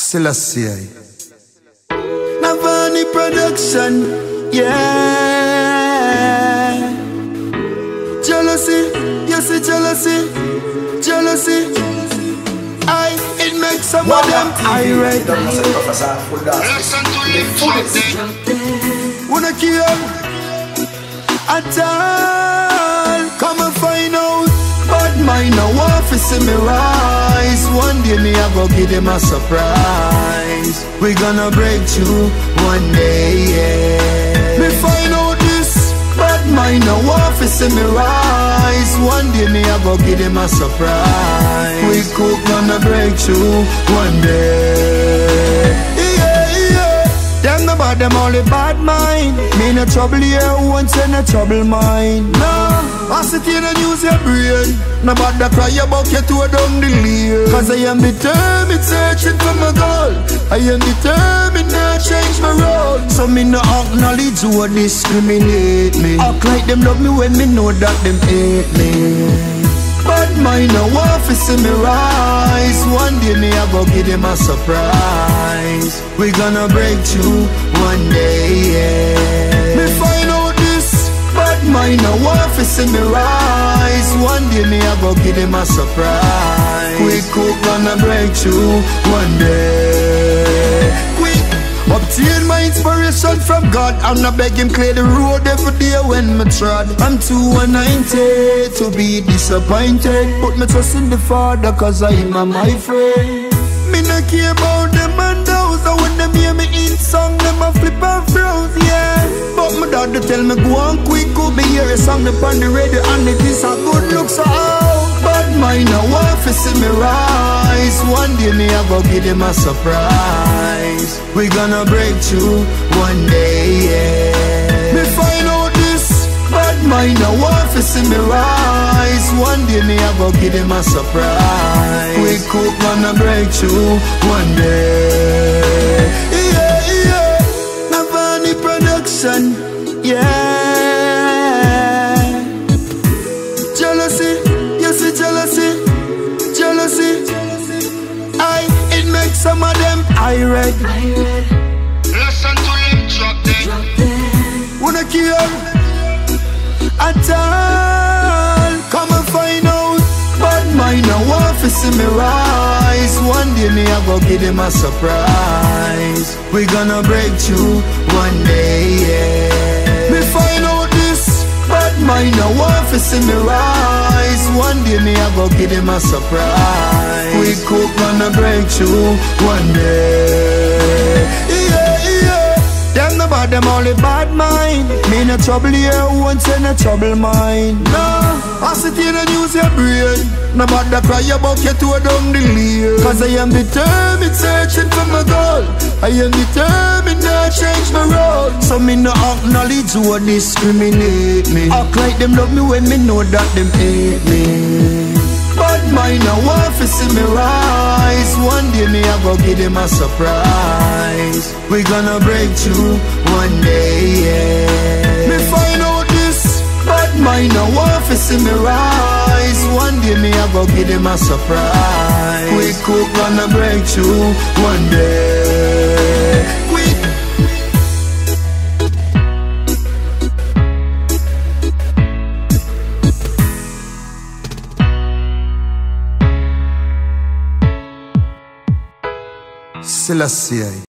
Selassie. Navani production, yeah. Jealousy, you see jealousy, jealousy. It makes some of them irate. Listen to him, Wanna kill at all. Come and find out. But mine no want to see me rise. One day me I go give them a surprise. We gonna break through one day, yeah. Me find out this. But mine no want to see me rise. One day me I go give them a surprise. We cook gonna break through one day. Them no bad, them only bad mind. Me no trouble here, once in a trouble mind. No, I sit here and use your brain. No bother cry about you to a down the lane. Cause I am determined, searching for my goal. I am determined, not change my road. So me no acknowledge who discriminate me. Act like them love me when me know that them hate me. But mine no want to see me rise. One day me I go give them a surprise. We gonna break through one day, yeah. Me find out this. But mine no want to see me rise. One day me I go give them a surprise. We cook gonna break through one day. Obtain my inspiration from God. I'm not begging clear the road every day when me trod. I'm too anointed to be disappointed. Put me trust in the Father cause I'm my friend. Me no care about them and those. And when them hear me in song, them a flip and froze, yeah. But my daughter tell me go on quick, go be hear a song upon the radio and it is a good look so out. But mine no want to see me rise. One day me I go give them a surprise. We gonna break through one day, yeah. Me find out this. But mine no want to see me rise. One day me I go give them a surprise. We cook gonna break through one day. Yeah, yeah. Navani production, yeah. Jealousy, you see jealousy, jealousy. It makes some of them irate. listen to him, drop them. Wanna kill at all. Come and find out. But mine no want to see me rise. One day me I go give them a surprise. We gonna break through one day, yeah. Me find out this. But mine no want to see me rise. One day me I go give them a surprise. We cook gonna break through one day. Yeah, yeah. Them no bad, them only bad mind. Me no trouble here, once in a trouble mind. No, I sit here and use your brain. No bother cry about you to a down the lane. Cause I am determined, searching for my goal. I am determined, not change my road. So me no acknowledge who discriminate me. Act like them love me when me know that them hate me. But mine no want to see me rise. One day me I go give them a surprise. We gonna break through one day, yeah. Me find out this. But mine no want to see me rise. One day me I go give them a surprise. We cook gonna break through one day. Selassie.